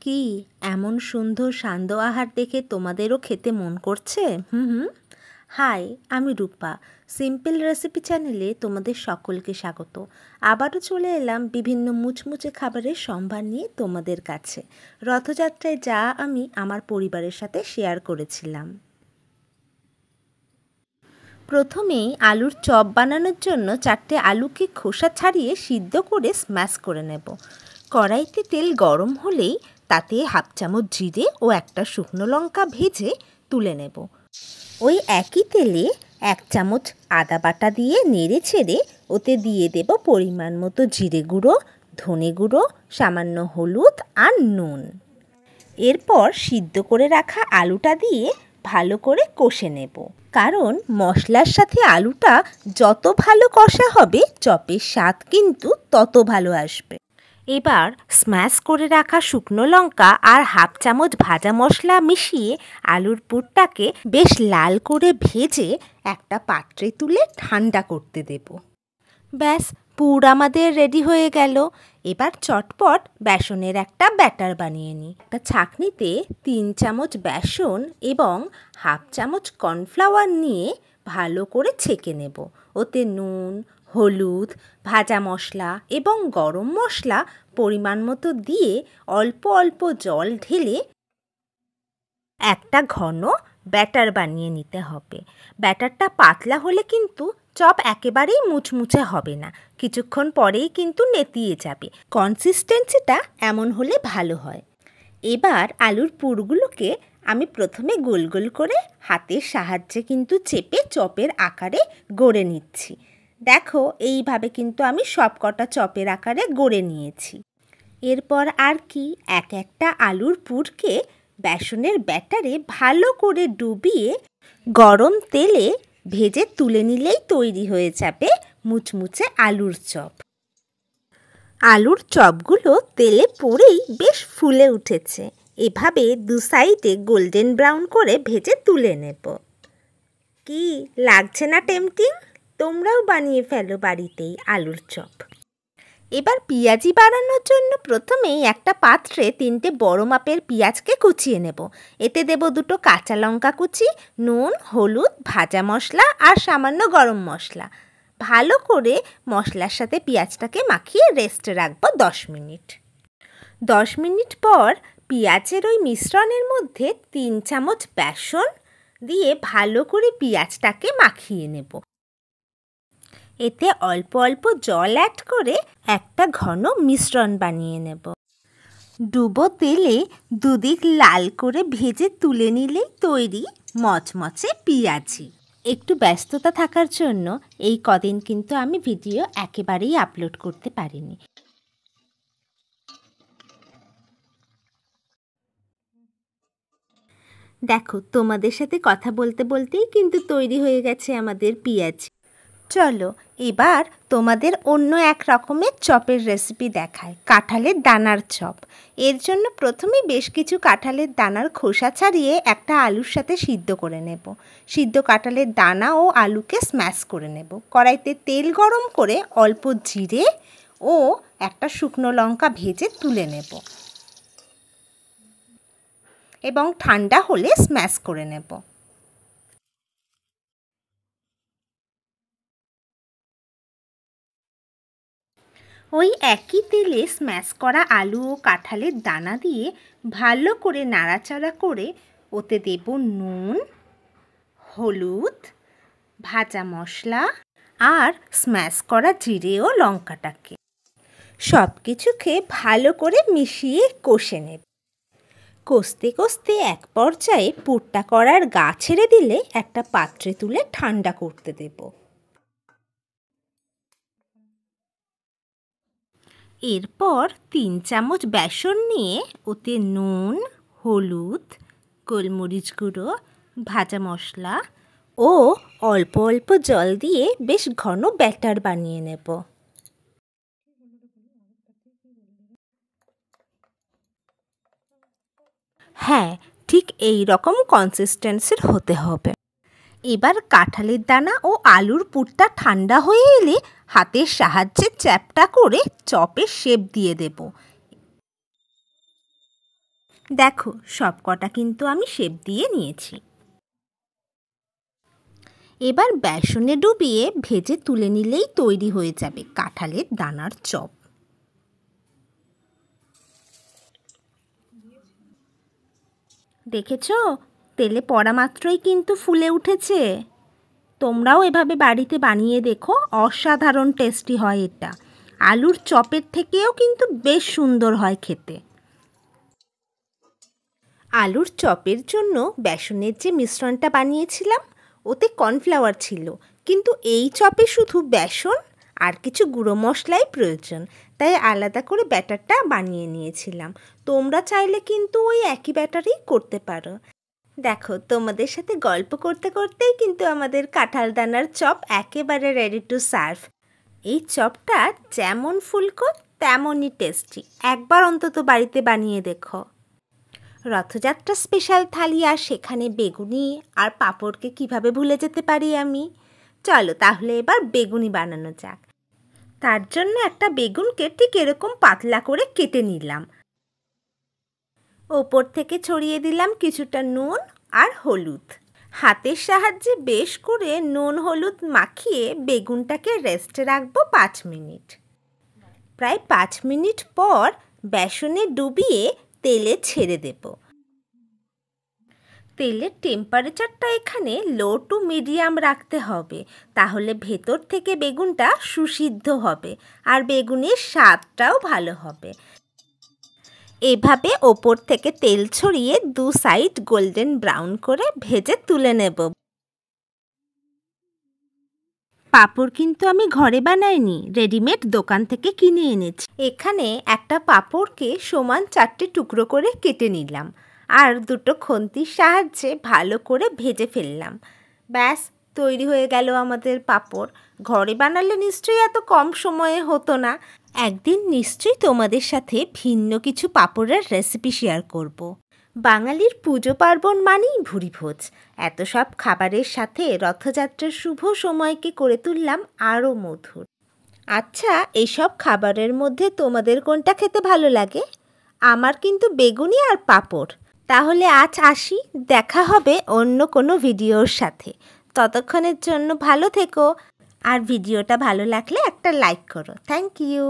কি এমন সুন্দর সান্ধ্য আহার দেখে তোমাদেরও খেতে মন করছে? হাই, আমি রূপা। সিম্পল রেসিপি চ্যানেলে তোমাদের সকলকে স্বাগত। আবারও চলে এলাম বিভিন্ন মুচমুচে খাবারের সম্ভার নিয়ে তোমাদের কাছে। রথযাত্রায় যা আমি আমার পরিবারের সাথে শেয়ার করেছিলাম। প্রথমেই আলুর চপ বানানোর জন্য 4টে আলুকে খোসা ছাড়িয়ে সিদ্ধ করে স্ম্যাশ করে নেব। কড়াইতে তেল গরম হলেই তাতে হাফ চামচ জিরে ও একটা শুকনো লঙ্কা ভেজে তুলে নেব। ওই একই তেলে 1 চামচ আদা বাটা দিয়ে নেড়ে ছেড়ে ওতে দিয়ে দেব পরিমাণ মতো জিরে গুঁড়ো, ধনে গুঁড়ো, সামান্য হলুদ আর নুন। এরপর সিদ্ধ করে রাখা আলুটা দিয়ে ভালো করে কষে নেব, কারণ মশলার সাথে আলুটা যত ভালো কষা হবে চপের স্বাদ কিন্তু তত ভালো আসবে। এবার স্ম্যাশ করে রাখা শুকনো লঙ্কা আর হাফ চামচ ভাজা মশলা মিশিয়ে আলুর পুরটাকে বেশ লাল করে ভেজে একটা পাত্রে তুলে ঠান্ডা করতে দেব। ব্যাস, পুর আমাদের রেডি হয়ে গেল। এবার চটপট বেসনের একটা ব্যাটার বানিয়ে নিই। একটা ছাঁকনিতে 3 চামচ বেসন এবং হাফ চামচ কর্নফ্লাওয়ার নিয়ে ভালো করে ছেঁকে নেব। ওতে নুন, হলুদ, ভাজা মশলা এবং গরম মশলা পরিমাণ মতো দিয়ে অল্প অল্প জল ঢেলে একটা ঘন ব্যাটার বানিয়ে নিতে হবে। ব্যাটারটা পাতলা হলে কিন্তু চপ একেবারেই মুচমুচে হবে না, কিছুক্ষণ পরেই কিন্তু নেতিয়ে যাবে। কনসিস্টেন্সিটা এমন হলে ভালো হয়। এবার আলুর পুরগুলোকে আমি প্রথমে গোল গোল করে হাতের সাহায্যে কিন্তু চেপে চপের আকারে গড়ে নিচ্ছি। দেখো, এইভাবে কিন্তু আমি সবকটা চপের আকারে গড়ে নিয়েছি। এরপর আর কি, একটা আলুর পুরকে বেসনের ব্যাটারে ভালো করে ডুবিয়ে গরম তেলে ভেজে তুলে নিলেই তৈরি হয়ে যাবে মুচমুচে আলুর চপ। আলুর চপগুলো তেলে পড়েই বেশ ফুলে উঠেছে। এভাবে দু সাইডে গোল্ডেন ব্রাউন করে ভেজে তুলে নেব। কি লাগছে না টেম্পটিং? তোমরাও বানিয়ে ফেলো বাড়িতেই আলুর চপ। এবার পেঁয়াজি বানানোর জন্য প্রথমেই একটা পাত্রে 3টে বড় মাপের পেঁয়াজকে কুচিয়ে নেব। এতে দেব 2টো কাঁচা লঙ্কা কুচি, নুন, হলুদ, ভাজা মশলা আর সামান্য গরম মশলা। ভালো করে মশলার সাথে পেঁয়াজটাকে মাখিয়ে রেস্টে রাখবো 10 মিনিট। 10 মিনিট পর পেঁয়াজের ওই মিশ্রণের মধ্যে 3 চামচ বেসন দিয়ে ভালো করে পেঁয়াজটাকে মাখিয়ে নেব। এতে অল্প অল্প জল অ্যাড করে একটা ঘন মিশ্রণ বানিয়ে নেব। ডুবো তেলে দুদিক লাল করে ভেজে তুলে নিলেই তৈরি মচমচে পেঁয়াজি। একটু ব্যস্ততা থাকার জন্য এই কদিন কিন্তু আমি ভিডিও একেবারেই আপলোড করতে পারিনি। দেখো, তোমাদের সাথে কথা বলতে বলতেই কিন্তু তৈরি হয়ে গেছে আমাদের পেঁয়াজি। চলো এবার তোমাদের অন্য এক রকমের চপের রেসিপি দেখায়, কাঁঠালের দানার চপ। এর জন্য প্রথমেই বেশ কিছু কাঁঠালের দানার খোসা ছাড়িয়ে একটা আলুর সাথে সিদ্ধ করে নেব। সিদ্ধ কাঁঠালের দানা ও আলুকে স্ম্যাশ করে নেব। কড়াইতে তেল গরম করে অল্প জিরে ও একটা শুকনো লঙ্কা ভেজে তুলে নেব এবং ঠান্ডা হলে স্ম্যাশ করে নেব। ওই একই তেলে স্ম্যাশ করা আলু ও কাঁঠালের দানা দিয়ে ভালো করে নাড়াচাড়া করে ওতে দেব নুন, হলুদ, ভাজা মশলা আর স্ম্যাশ করা জিরে ও লঙ্কাটাকে। সব কিছুকে ভালো করে মিশিয়ে কষে নেব। কষতে কষতে এক পর্যায়ে পুরটা করার গা ছেড়ে দিলে একটা পাত্রে তুলে ঠান্ডা করতে দেব। এরপর 3 চামচ বেসন নিয়ে ওতে নুন, হলুদ, গোলমরিচ গুঁড়ো, ভাজা মশলা ও অল্প অল্প জল দিয়ে বেশ ঘন ব্যাটার বানিয়ে নেব। হ্যাঁ, ঠিক এই রকম কনসিস্টেন্সির হতে হবে। এবার কাঁঠালের দানা ও আলুর পুরটা ঠান্ডা হয়ে এলে হাতের সাহায্যে চ্যাপ্টা করে চপের শেপ দিয়ে দেব। দেখো সব কটা কিন্তু আমি শেপ দিয়ে নিয়েছি। এবার বেসনে ডুবিয়ে ভেজে তুলে নিলেই তৈরি হয়ে যাবে কাঁঠালের দানার চপ। দেখেছো, তেলে পড়া মাত্রই কিন্তু ফুলে উঠেছে। তোমরাও এভাবে বাড়িতে বানিয়ে দেখো, অসাধারণ টেস্টি হয় এটা। আলুর চপের থেকেও কিন্তু বেশ সুন্দর হয় খেতে। আলুর চপের জন্য বেসনের যে মিশ্রণটা বানিয়েছিলাম ওতে কর্নফ্লাওয়ার ছিল, কিন্তু এই চপে শুধু বেসন আর কিছু গুঁড়ো মশলাই প্রয়োজন, তাই আলাদা করে ব্যাটারটা বানিয়ে নিয়েছিলাম। তোমরা চাইলে কিন্তু ওই একই ব্যাটারই করতে পারো। দেখো, তোমাদের সাথে গল্প করতে করতেই কিন্তু আমাদের কাঁঠাল দানার চপ একেবারে রেডি টু সার্ভ। এই চপটা যেমন ফুলকো তেমনই টেস্টি, একবার অন্তত বাড়িতে বানিয়ে দেখো। রথযাত্রা স্পেশাল থালি আর সেখানে বেগুনি আর পাঁপড়কে কিভাবে ভুলে যেতে পারি আমি। চলো তাহলে এবার বেগুনি বানানো যাক। তার জন্য একটা বেগুনকে ঠিক এরকম পাতলা করে কেটে নিলাম। ওপর থেকে ছড়িয়ে দিলাম কিছুটা নুন আর হলুদ। হাতের সাহায্যে বেশ করে নুন হলুদ মাখিয়ে বেগুনটাকে রেস্টে রাখবো 5 মিনিট। প্রায় 5 মিনিট পর বেসনে ডুবিয়ে তেলে ছেড়ে দেব। তেলের টেম্পারেচারটা এখানে লো টু মিডিয়াম রাখতে হবে, তাহলে ভেতর থেকে বেগুনটা সুসিদ্ধ হবে আর বেগুনের স্বাদটাও ভালো হবে। এভাবে ওপর থেকে তেল ছড়িয়ে 2 সাইড গোল্ডেন ব্রাউন করে ভেজে তুলে নেব। পাঁপড় কিন্তু আমি ঘরে বানাইনি, রেডিমেড দোকান থেকে কিনে এনেছি। এখানে একটা পাঁপড়কে সমান 4টে টুকরো করে কেটে নিলাম আর দুটো খুন্তির সাহায্যে ভালো করে ভেজে ফেললাম। ব্যাস, তৈরি হয়ে গেল আমাদের পাঁপড়। ঘরে বানালে নিশ্চয়ই এত কম সময়ে হতো না। একদিন নিশ্চয়ই তোমাদের সাথে ভিন্ন কিছু পাঁপড়ের রেসিপি শেয়ার করব। বাঙালির পুজো পার্বণ মানেই ভুরিভোজ। এত সব খাবারের সাথে রথযাত্রার শুভ সময়কে করে তুললাম আরও মধুর। আচ্ছা, এইসব খাবারের মধ্যে তোমাদের কোনটা খেতে ভালো লাগে? আমার কিন্তু বেগুনি আর পাঁপড়। তাহলে আজ আসি, দেখা হবে অন্য কোনো ভিডিওর সাথে। ততক্ষণের জন্য ভালো থেকো, আর ভিডিওটা ভালো লাগলে একটা লাইক করো। Thank you.